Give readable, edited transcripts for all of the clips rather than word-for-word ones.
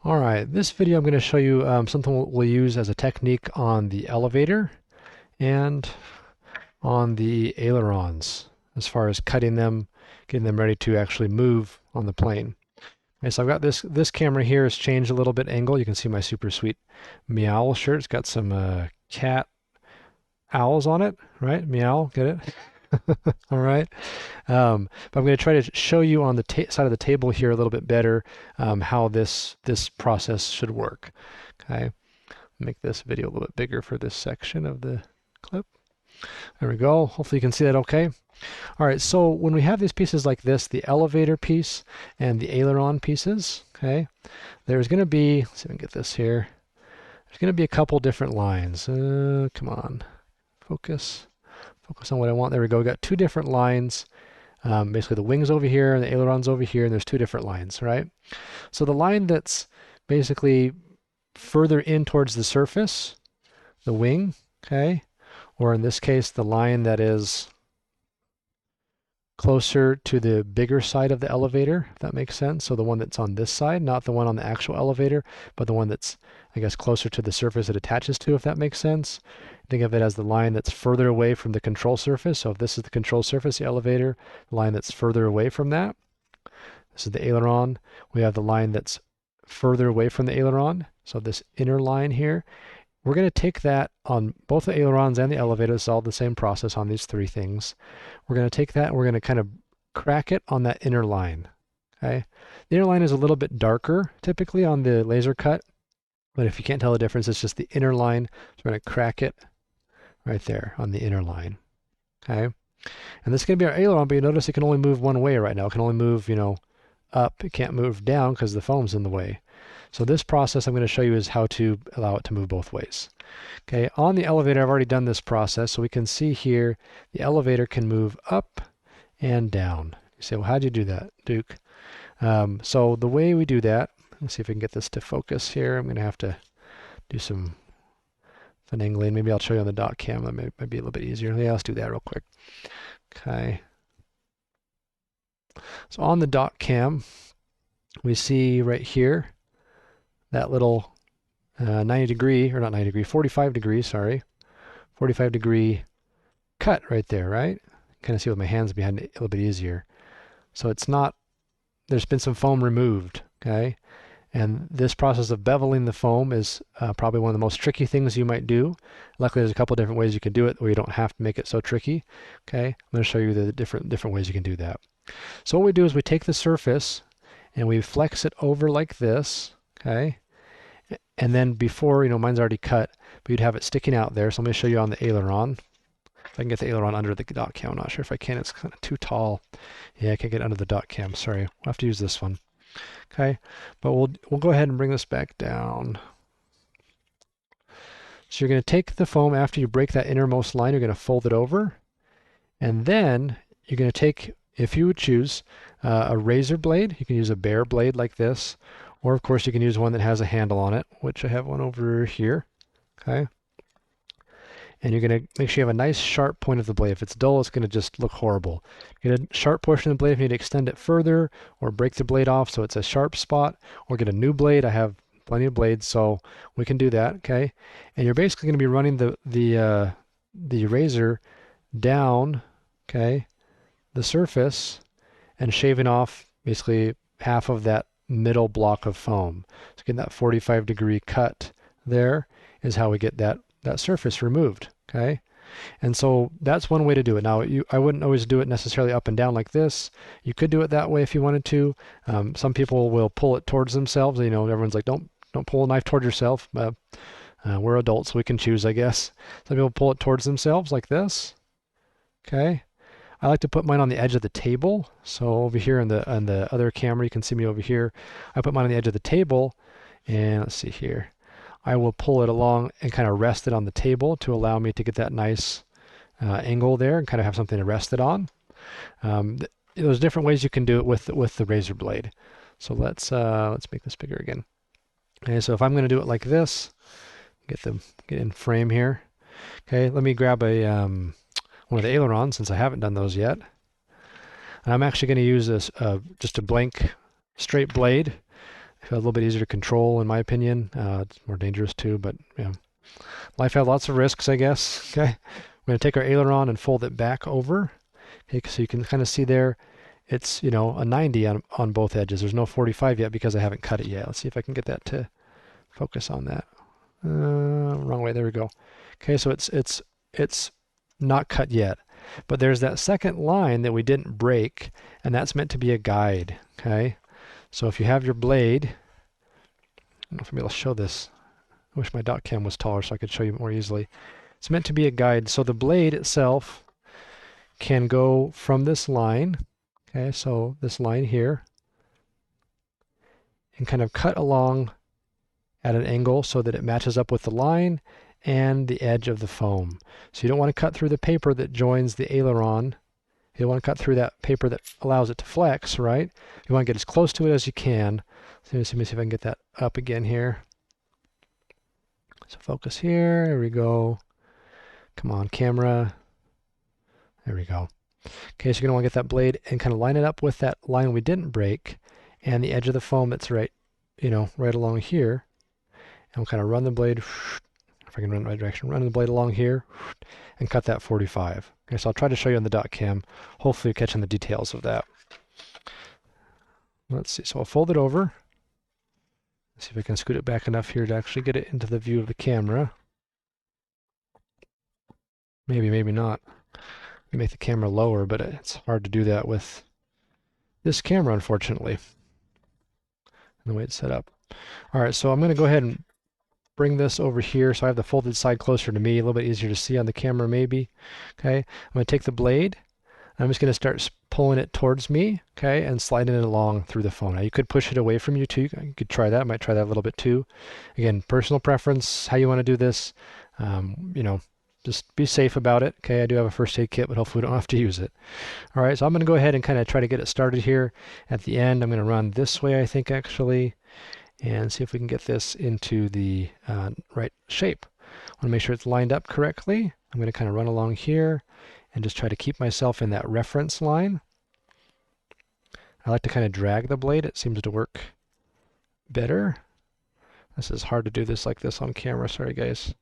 All right, this video I'm going to show you something we'll use as a technique on the elevator and on the ailerons as far as cutting them, getting them ready to actually move on the plane. Okay, so I've got this camera here is changed a little bit angle. You can see my super sweet meow shirt. It's got some cat owls on it, right? Meow, get it? All right. But I'm going to try to show you on the side of the table here a little bit better how this process should work. Okay. Make this video a little bit bigger for this section of the clip. There we go. Hopefully you can see that okay. All right, so when we have these pieces like this, the elevator piece and the aileron pieces, okay, there's going to be, let's see if I can get this here. There's going to be a couple different lines. Come on, focus. Focus on what I want. There we go. We got two different lines. Basically the wings over here and the ailerons over here, and there's two different lines, right? So the line that's basically further in towards the surface, the wing, okay, or in this case, the line that is closer to the bigger side of the elevator, if that makes sense. So the one that's on this side, not the one on the actual elevator, but the one that's, I guess, closer to the surface it attaches to, if that makes sense. Think of it as the line that's further away from the control surface. So if this is the control surface, the elevator, the line that's further away from that. This is the aileron. We have the line that's further away from the aileron. So this inner line here. We're going to take that on both the ailerons and the elevator. It's all the same process on these three things. We're going to take that and we're going to kind of crack it on that inner line. Okay. The inner line is a little bit darker typically on the laser cut, but if you can't tell the difference, it's just the inner line. So we're going to crack it right there on the inner line. Okay. And this is going to be our aileron, but you notice it can only move one way right now. It can only move, up. It can't move down because the foam's in the way. So this process I'm going to show you is how to allow it to move both ways. Okay, on the elevator, I've already done this process, so we can see here the elevator can move up and down. You say, well, how'd you do that, Duke? So the way we do that, let's see if we can get this to focus here. I'm going to have to do some finagling. Maybe I'll show you on the dot cam. That might be a little bit easier. Yeah, let's do that real quick. Okay. So on the dot cam, we see right here that little 90 degree, or not 90 degree, 45 degrees, sorry, 45 degree cut right there, right? Kind of see with my hands behind it a little bit easier. So it's not, there's been some foam removed, okay? And this process of beveling the foam is probably one of the most tricky things you might do. Luckily, there's a couple different ways you can do it where you don't have to make it so tricky, okay? I'm going to show you the different ways you can do that. So what we do is we take the surface and we flex it over like this, okay? And then before, mine's already cut, but you'd have it sticking out there. So I'm going to show you on the aileron. If I can get the aileron under the dot cam, I'm not sure if I can. It's kind of too tall. Yeah, I can't get it under the dot cam. Sorry, we'll have to use this one. Okay, but we'll go ahead and bring this back down. So you're going to take the foam after you break that innermost line. You're going to fold it over, and then you're going to take, if you would choose, a razor blade. You can use a bare blade like this. Or, of course, you can use one that has a handle on it, which I have one over here, okay? And you're going to make sure you have a nice sharp point of the blade. If it's dull, it's going to just look horrible. Get a sharp portion of the blade if you need to extend it further, or break the blade off so it's a sharp spot, or get a new blade. I have plenty of blades, so we can do that, okay? And you're basically going to be running the razor down, okay, the surface, and shaving off basically half of that middle block of foam. So getting that 45 degree cut there is how we get that surface removed, okay? And so that's one way to do it. Now, I wouldn't always do it necessarily up and down like this. You could do it that way if you wanted to. Some people will pull it towards themselves. Everyone's like, don't pull a knife toward yourself. We're adults, so we can choose, I guess. Some people pull it towards themselves like this, okay? I like to put mine on the edge of the table. So over here on the other camera, you can see me over here. I put mine on the edge of the table, and let's see here. I will pull it along and kind of rest it on the table to allow me to get that nice angle there and kind of have something to rest it on. There's different ways you can do it with the razor blade. So let's make this bigger again. Okay, so if I'm going to do it like this, get in frame here. Okay, let me grab one of the ailerons, since I haven't done those yet. And I'm actually going to use this just a blank straight blade, A little bit easier to control, in my opinion. It's more dangerous too, but yeah. Life has lots of risks, I guess. Okay, we're going to take our aileron and fold it back over. Okay, so you can kind of see there, it's, you know, a 90 on both edges. There's no 45 yet because I haven't cut it yet. Let's see if I can get that to focus on that. Wrong way. There we go. Okay, so it's not cut yet, but there's that second line that we didn't break, and that's meant to be a guide. Okay, so if you have your blade, I don't know if I'm able to show this. I wish my dot cam was taller so I could show you more easily. It's meant to be a guide, so the blade itself can go from this line. Okay, so this line here, and kind of cut along at an angle so that it matches up with the line and the edge of the foam. So you don't want to cut through the paper that joins the aileron. You want to cut through that paper that allows it to flex, right? You want to get as close to it as you can. So let me see if I can get that up again here. So focus here. There we go. Come on, camera. There we go. Okay, so you're going to want to get that blade and kind of line it up with that line we didn't break and the edge of the foam that's right, you know, right along here. And we'll kind of run the blade, if I can run in the right direction, run the blade along here and cut that 45. Okay, so I'll try to show you on the dot cam. Hopefully you're catching the details of that. Let's see, so I'll fold it over. Let's see if I can scoot it back enough here to actually get it into the view of the camera. Maybe, maybe not. Make the camera lower, but it's hard to do that with this camera, unfortunately, and the way it's set up. All right, so I'm going to go ahead and bring this over here so I have the folded side closer to me, a little bit easier to see on the camera maybe. Okay, I'm going to take the blade. I'm just going to start pulling it towards me, okay, and sliding it along through the foam. Now you could push it away from you too. You could try that. I might try that a little bit too. Again, personal preference, how you want to do this. You know, just be safe about it. Okay, I do have a first aid kit, but hopefully we don't have to use it. All right, so I'm going to go ahead and kind of try to get it started here. At the end, I'm going to run this way, I think, actually, and see if we can get this into the right shape. I want to make sure it's lined up correctly. I'm going to kind of run along here and just try to keep myself in that reference line. I like to kind of drag the blade. It seems to work better. This is hard to do this like this on camera. Sorry, guys.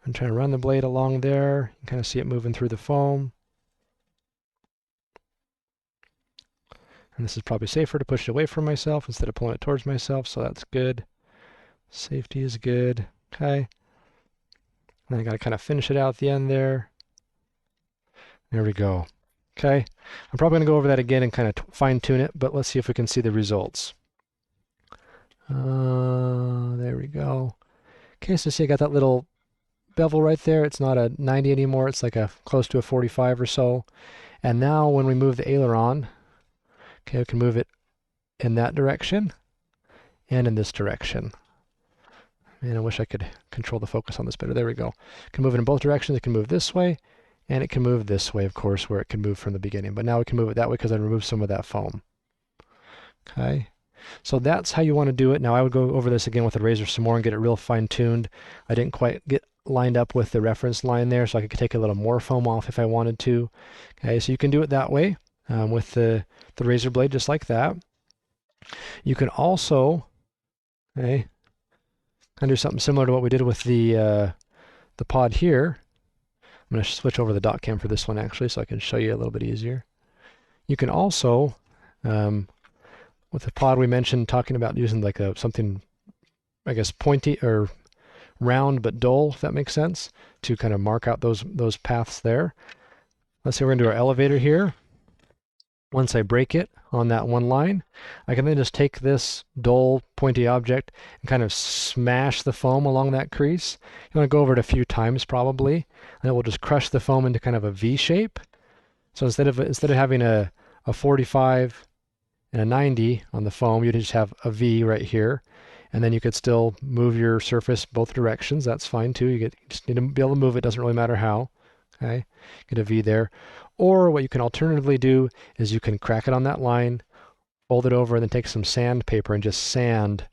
I'm trying to run the blade along there. You can kind of see it moving through the foam. And this is probably safer to push it away from myself instead of pulling it towards myself, so that's good. Safety is good. Okay. And then I got to kind of finish it out at the end there. There we go. Okay. I'm probably going to go over that again and kind of fine tune it, but let's see if we can see the results. There we go. Okay, so see I got that little bevel right there. It's not a 90 anymore. It's like a close to a 45 or so. And now when we move the aileron, okay, we can move it in that direction and in this direction. And I wish I could control the focus on this better. There we go. It can move it in both directions. It can move this way, and it can move this way, of course, where it can move from the beginning. But now we can move it that way because I removed some of that foam. Okay. So that's how you want to do it. Now I would go over this again with a razor some more and get it real fine-tuned. I didn't quite get lined up with the reference line there, so I could take a little more foam off if I wanted to. Okay, so you can do it that way with the razor blade, just like that. You can also, okay, do something similar to what we did with the pod here. I'm going to switch over the dot cam for this one actually, so I can show you a little bit easier. You can also, with the pod we mentioned, talking about using like something, I guess, pointy or round but dull, if that makes sense, to kind of mark out those paths there. Let's say we're going to do our elevator here. Once I break it on that one line, I can then just take this dull, pointy object and kind of smash the foam along that crease. You want to go over it a few times probably, and it will just crush the foam into kind of a V shape. So instead of having a 45 and a 90 on the foam, you just have a V right here, and then you could still move your surface both directions. That's fine too. You just need to be able to move it. Doesn't really matter how. Okay, get a V there. Or what you can alternatively do is you can crack it on that line, fold it over, and then take some sandpaper and just sand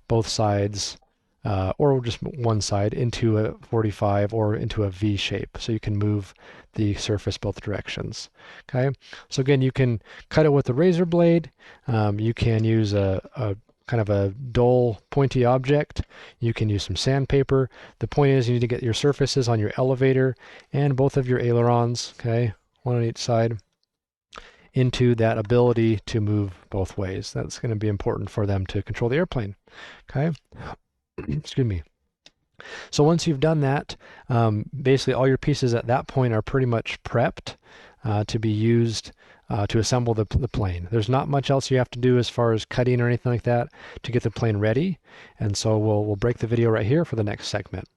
both sides, or just one side, into a 45 or into a V shape. So you can move the surface both directions. Okay, so again, you can cut it with a razor blade. You can use a kind of a dull, pointy object, you can use some sandpaper. The point is you need to get your surfaces on your elevator and both of your ailerons, okay, one on each side, into that ability to move both ways. That's going to be important for them to control the airplane, okay? Excuse me. So once you've done that, basically all your pieces at that point are pretty much prepped to be used to assemble the plane. There's not much else you have to do as far as cutting or anything like that to get the plane ready. And so we'll break the video right here for the next segment.